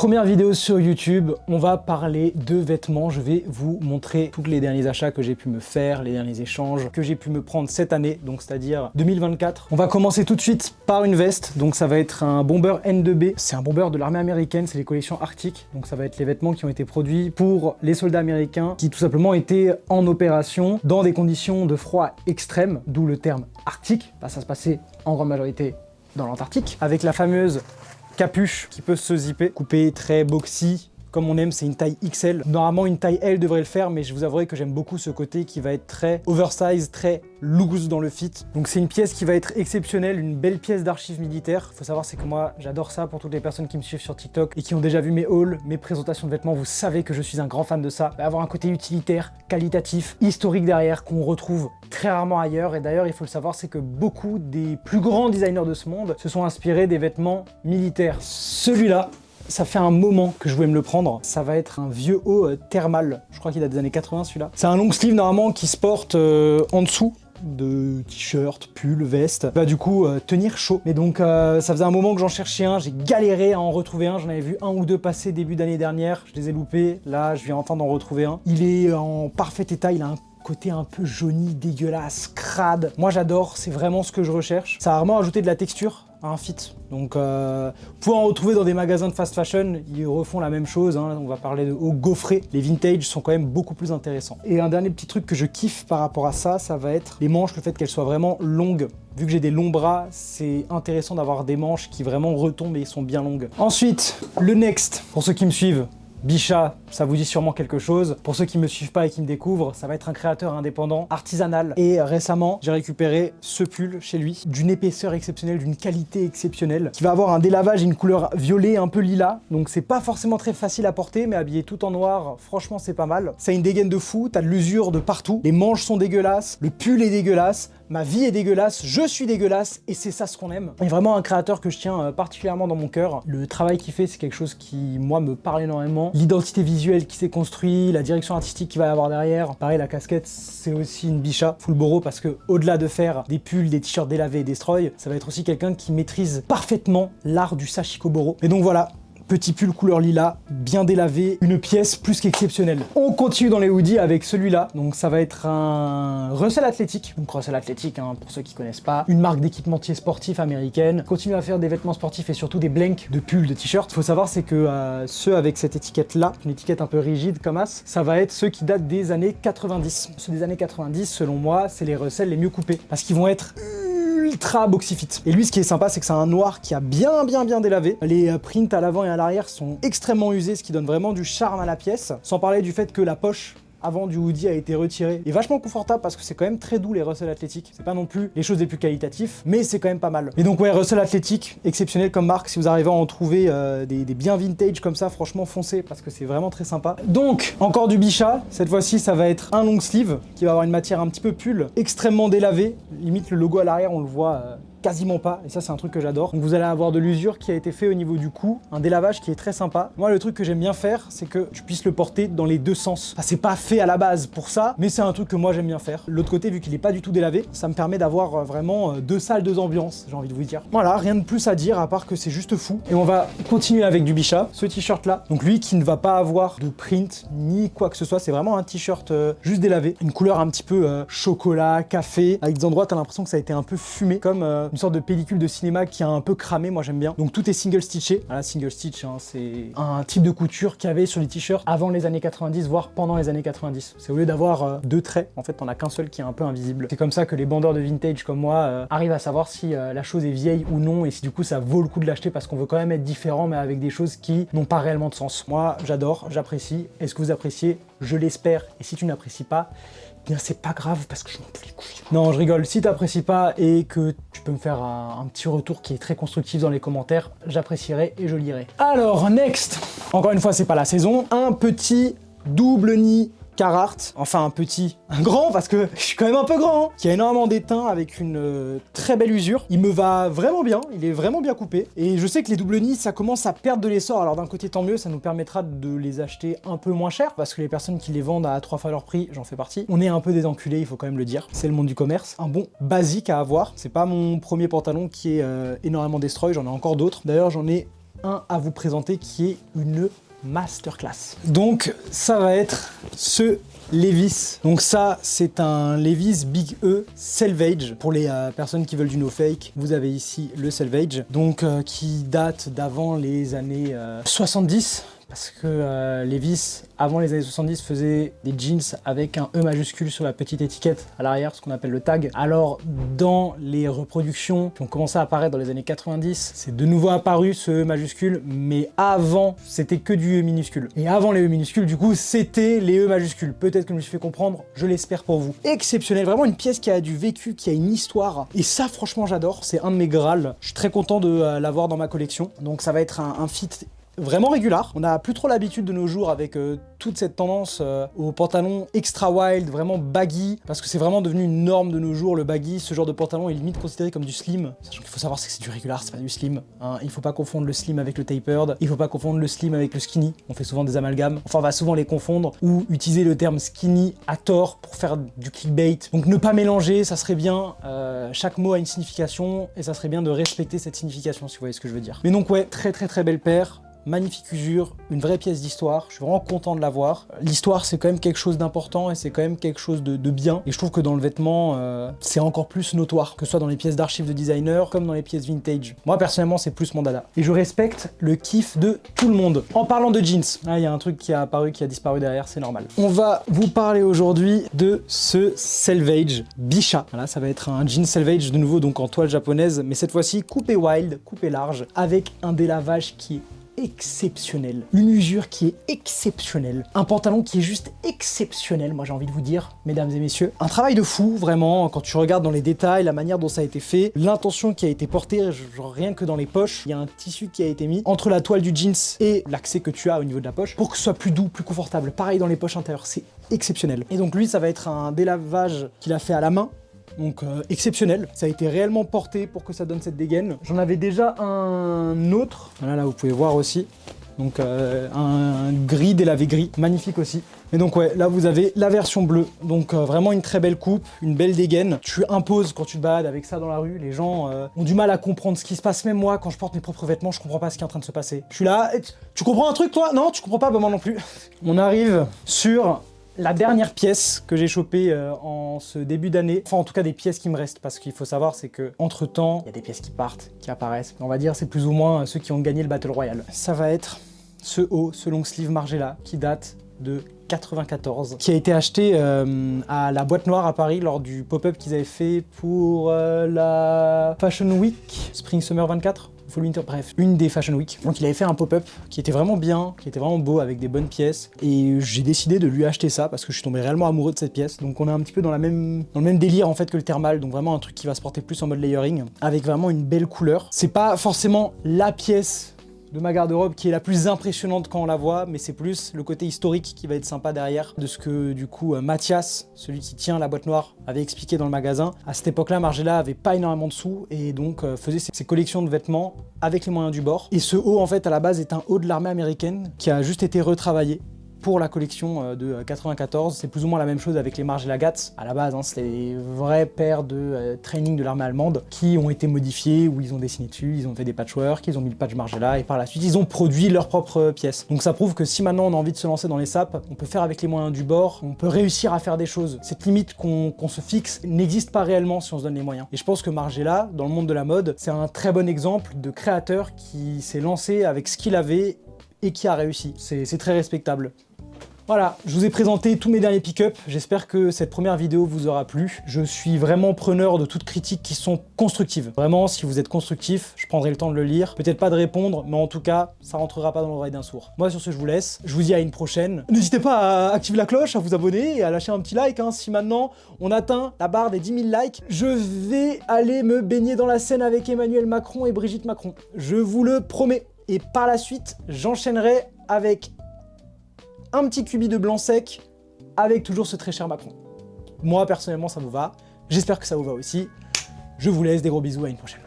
Première vidéo sur YouTube, on va parler de vêtements. Je vais vous montrer tous les derniers achats que j'ai pu me faire, les derniers échanges que j'ai pu me prendre cette année, donc c'est-à-dire 2024. On va commencer tout de suite par une veste, donc ça va être un bomber N2B. C'est un bomber de l'armée américaine, c'est les collections arctiques, donc ça va être les vêtements qui ont été produits pour les soldats américains qui tout simplement étaient en opération dans des conditions de froid extrême, d'où le terme arctique. Là, ça se passait en grande majorité dans l'Antarctique, avec la fameuse capuche qui peut se zipper, coupé très boxy, comme on aime, c'est une taille XL. Normalement, une taille L devrait le faire, mais je vous avouerai que j'aime beaucoup ce côté qui va être très oversize, très loose dans le fit. Donc c'est une pièce qui va être exceptionnelle, une belle pièce d'archives militaires. Faut savoir, c'est que moi, j'adore ça. Pour toutes les personnes qui me suivent sur TikTok et qui ont déjà vu mes hauls, mes présentations de vêtements, vous savez que je suis un grand fan de ça. Avoir un côté utilitaire, qualitatif, historique derrière, qu'on retrouve très rarement ailleurs. Et d'ailleurs, il faut le savoir, c'est que beaucoup des plus grands designers de ce monde se sont inspirés des vêtements militaires. Celui-là, ça fait un moment que je voulais me le prendre. Ça va être un vieux haut thermal. Je crois qu'il date des années 80 celui-là. C'est un long sleeve normalement qui se porte en dessous de t-shirt, pull, veste, va du coup tenir chaud. Mais donc ça faisait un moment que j'en cherchais un, j'ai galéré à en retrouver un, j'en avais vu un ou deux passer début d'année dernière, je les ai loupés, là je viens enfin d'en retrouver un. Il est en parfait état, il a un côté un peu jauni, dégueulasse, crade. Moi j'adore, c'est vraiment ce que je recherche. Ça a vraiment ajouté de la texture à un fit. Donc vous pouvez en retrouver dans des magasins de fast fashion, ils refont la même chose, hein. On va parler de hauts gaufrés. Les vintage sont quand même beaucoup plus intéressants. Et un dernier petit truc que je kiffe par rapport à ça, ça va être les manches, le fait qu'elles soient vraiment longues. Vu que j'ai des longs bras, c'est intéressant d'avoir des manches qui vraiment retombent et sont bien longues. Ensuite, le next, pour ceux qui me suivent. Bichat, ça vous dit sûrement quelque chose. Pour ceux qui me suivent pas et qui me découvrent, ça va être un créateur indépendant, artisanal. Et récemment, j'ai récupéré ce pull chez lui, d'une épaisseur exceptionnelle, d'une qualité exceptionnelle, qui va avoir un délavage et une couleur violet un peu lilas. Donc c'est pas forcément très facile à porter, mais habillé tout en noir, franchement c'est pas mal. Ça a une dégaine de fou, t'as de l'usure de partout. Les manches sont dégueulasses, le pull est dégueulasse. Ma vie est dégueulasse, je suis dégueulasse et c'est ça ce qu'on aime. Il est vraiment un créateur que je tiens particulièrement dans mon cœur. Le travail qu'il fait, c'est quelque chose qui, moi, me parle énormément. L'identité visuelle qui s'est construite, la direction artistique qu'il va y avoir derrière. Pareil, la casquette, c'est aussi une Bichat full boro parce que au-delà de faire des pulls, des t-shirts délavés et destroy, ça va être aussi quelqu'un qui maîtrise parfaitement l'art du sashiko boro. Et donc voilà. Petit pull couleur lilas, bien délavé, une pièce plus qu'exceptionnelle. On continue dans les hoodies avec celui-là. Donc ça va être un Russell Athletic. Donc Russell Athletic, hein, pour ceux qui connaissent pas, une marque d'équipementier sportif américaine. Continue à faire des vêtements sportifs et surtout des blanks de pulls, de t-shirts. Il faut savoir, c'est que ceux avec cette étiquette-là, une étiquette un peu rigide comme as, ça va être ceux qui datent des années 90. Ceux des années 90, selon moi, c'est les Russell les mieux coupés. Parce qu'ils vont être ultra boxy fit. Et lui, ce qui est sympa, c'est que c'est un noir qui a bien délavé. Les prints à l'avant et à l'arrière sont extrêmement usés, ce qui donne vraiment du charme à la pièce. Sans parler du fait que la poche avant du hoodie a été retirée. Il est vachement confortable parce que c'est quand même très doux les Russell Athletic. C'est pas non plus les choses les plus qualitatives, mais c'est quand même pas mal. Et donc ouais, Russell Athletic, exceptionnel comme marque. Si vous arrivez à en trouver des bien vintage comme ça, franchement foncez parce que c'est vraiment très sympa. Donc, encore du Bichat. Cette fois-ci, ça va être un long sleeve qui va avoir une matière un petit peu pull, extrêmement délavé. Limite le logo à l'arrière, on le voit quasiment pas, et ça c'est un truc que j'adore. Donc vous allez avoir de l'usure qui a été fait au niveau du cou, un délavage qui est très sympa. Moi le truc que j'aime bien faire, c'est que tu puisses le porter dans les deux sens. Enfin, c'est pas fait à la base pour ça, mais c'est un truc que moi j'aime bien faire. L'autre côté, vu qu'il est pas du tout délavé, ça me permet d'avoir vraiment deux salles, deux ambiances, j'ai envie de vous dire. Voilà, rien de plus à dire à part que c'est juste fou. Et on va continuer avec du Bichat, ce t-shirt là. Donc lui qui ne va pas avoir de print ni quoi que ce soit, c'est vraiment un t-shirt juste délavé. Une couleur un petit peu chocolat, café, avec des endroits t'as l'impression que ça a été un peu fumé, comme une sorte de pellicule de cinéma qui a un peu cramé, moi j'aime bien. Donc tout est single stitché. Voilà, single stitch, hein, c'est un type de couture qu'il y avait sur les t-shirts avant les années 90, voire pendant les années 90. C'est au lieu d'avoir deux traits, en fait t'en as qu'un seul qui est un peu invisible. C'est comme ça que les bandeurs de vintage comme moi arrivent à savoir si la chose est vieille ou non et si du coup ça vaut le coup de l'acheter parce qu'on veut quand même être différent mais avec des choses qui n'ont pas réellement de sens. Moi j'adore, j'apprécie. Est-ce que vous appréciez? Je l'espère. Et si tu n'apprécies pas, bien c'est pas grave parce que je m'en bats les couilles. Non, je rigole. Si t'apprécies pas et que tu peux me faire un petit retour qui est très constructif dans les commentaires, j'apprécierai et je lirai. Alors, next. Encore une fois, c'est pas la saison. Un petit double nid Carhartt, enfin un grand parce que je suis quand même un peu grand, hein, qui a énormément d'étain avec une très belle usure. Il me va vraiment bien, il est vraiment bien coupé. Et je sais que les double nids, ça commence à perdre de l'essor. Alors d'un côté, tant mieux, ça nous permettra de les acheter un peu moins cher parce que les personnes qui les vendent à 3 fois leur prix, j'en fais partie. On est un peu des enculés, il faut quand même le dire. C'est le monde du commerce. Un bon basique à avoir. C'est pas mon premier pantalon qui est énormément destroy, j'en ai encore d'autres. D'ailleurs, j'en ai un à vous présenter qui est une masterclass. Donc ça va être ce Levi's. Donc ça, c'est un Levi's Big E Selvage. Pour les personnes qui veulent du no fake, vous avez ici le Selvage, donc qui date d'avant les années 70. Parce que Levi's, avant les années 70, faisait des jeans avec un E majuscule sur la petite étiquette à l'arrière, ce qu'on appelle le tag. Alors, dans les reproductions qui ont commencé à apparaître dans les années 90, c'est de nouveau apparu ce E majuscule, mais avant, c'était que du E minuscule. Et avant les E minuscules, du coup, c'était les E majuscules. Peut-être que je me suis fait comprendre, je l'espère pour vous. Exceptionnel, vraiment une pièce qui a du vécu, qui a une histoire. Et ça, franchement, j'adore. C'est un de mes Graals. Je suis très content de l'avoir dans ma collection. Donc, ça va être un fit vraiment régulier. On n'a plus trop l'habitude de nos jours avec toute cette tendance aux pantalons extra wild, vraiment baggy, parce que c'est vraiment devenu une norme de nos jours, le baggy. Ce genre de pantalon est limite considéré comme du slim, sachant qu'il faut savoir que c'est du régulier, c'est pas du slim, hein. Il faut pas confondre le slim avec le tapered, il faut pas confondre le slim avec le skinny, on fait souvent des amalgames, enfin on va souvent les confondre, ou utiliser le terme skinny à tort pour faire du clickbait. Donc ne pas mélanger, ça serait bien, chaque mot a une signification, et ça serait bien de respecter cette signification, si vous voyez ce que je veux dire. Mais donc ouais, très belle paire. Magnifique usure, une vraie pièce d'histoire, je suis vraiment content de l'avoir. L'histoire, c'est quand même quelque chose d'important et c'est quand même quelque chose de bien. Et je trouve que dans le vêtement, c'est encore plus notoire, que ce soit dans les pièces d'archives de designer comme dans les pièces vintage. Moi, personnellement, c'est plus mon dada. Et je respecte le kiff de tout le monde. En parlant de jeans, il y a un truc qui a apparu, qui a disparu derrière, c'est normal. On va vous parler aujourd'hui de ce Selvage Bisha. Voilà, ça va être un jean Selvage de nouveau, donc en toile japonaise, mais cette fois-ci coupé wild, coupé large, avec un délavage qui est exceptionnel, une usure qui est exceptionnelle, un pantalon qui est juste exceptionnel, moi j'ai envie de vous dire, mesdames et messieurs. Un travail de fou, vraiment, quand tu regardes dans les détails, la manière dont ça a été fait, l'intention qui a été portée, genre rien que dans les poches, il y a un tissu qui a été mis entre la toile du jeans et l'accès que tu as au niveau de la poche, pour que ce soit plus doux, plus confortable. Pareil dans les poches intérieures, c'est exceptionnel. Et donc lui, ça va être un délavage qu'il a fait à la main, donc exceptionnel, ça a été réellement porté pour que ça donne cette dégaine. J'en avais déjà un autre, voilà, là vous pouvez voir aussi, donc un gris délavé gris, magnifique aussi. Et donc ouais, là vous avez la version bleue, donc vraiment une très belle coupe, une belle dégaine. Tu imposes quand tu te balades avec ça dans la rue, les gens ont du mal à comprendre ce qui se passe. Même moi, quand je porte mes propres vêtements, je comprends pas ce qui est en train de se passer. Je suis là, tu comprends un truc toi? Non, tu comprends pas? Bah moi non plus. On arrive sur la dernière pièce que j'ai chopée en ce début d'année, enfin en tout cas des pièces qui me restent, parce qu'il faut savoir c'est que entre temps, il y a des pièces qui partent, qui apparaissent, on va dire c'est plus ou moins ceux qui ont gagné le Battle Royale. Ça va être ce haut, ce long sleeve Margiela, qui date de 94, qui a été acheté à la Boîte Noire à Paris lors du pop-up qu'ils avaient fait pour la Fashion Week, Spring Summer 24. Fall Winter, bref, une des Fashion Week. Donc il avait fait un pop-up qui était vraiment bien, qui était vraiment beau, avec des bonnes pièces. Et j'ai décidé de lui acheter ça parce que je suis tombé réellement amoureux de cette pièce. Donc on est un petit peu dans le même délire en fait que le thermal. Donc vraiment un truc qui va se porter plus en mode layering, avec vraiment une belle couleur. C'est pas forcément la pièce de ma garde-robe qui est la plus impressionnante quand on la voit, mais c'est plus le côté historique qui va être sympa derrière, de ce que du coup Mathias, celui qui tient la Boîte Noire, avait expliqué dans le magasin. À cette époque-là, Margiela avait pas énormément de sous et donc faisait ses collections de vêtements avec les moyens du bord. Et ce haut en fait à la base est un haut de l'armée américaine qui a juste été retravaillé pour la collection de 94. C'est plus ou moins la même chose avec les Margiela Gats. À la base, hein, c'était les vraies paires de training de l'armée allemande qui ont été modifiées, où ils ont dessiné dessus, ils ont fait des patchwork, ils ont mis le patch Margiela et par la suite, ils ont produit leurs propres pièces. Donc ça prouve que si maintenant on a envie de se lancer dans les sapes, on peut faire avec les moyens du bord, on peut réussir à faire des choses. Cette limite qu'on se fixe n'existe pas réellement si on se donne les moyens. Et je pense que Margiela, dans le monde de la mode, c'est un très bon exemple de créateur qui s'est lancé avec ce qu'il avait et qui a réussi. C'est très respectable. Voilà, je vous ai présenté tous mes derniers pick-up, j'espère que cette première vidéo vous aura plu. Je suis vraiment preneur de toutes critiques qui sont constructives. Vraiment, si vous êtes constructif, je prendrai le temps de le lire. Peut-être pas de répondre, mais en tout cas, ça rentrera pas dans l'oreille d'un sourd. Moi sur ce, je vous laisse, je vous dis à une prochaine. N'hésitez pas à activer la cloche, à vous abonner et à lâcher un petit like. Hein. Si maintenant on atteint la barre des 10 000 likes, je vais aller me baigner dans la Seine avec Emmanuel Macron et Brigitte Macron. Je vous le promets. Et par la suite, j'enchaînerai avec un petit cubi de blanc sec avec toujours ce très cher Macron. Moi, personnellement, ça vous va. J'espère que ça vous va aussi. Je vous laisse, des gros bisous, à une prochaine.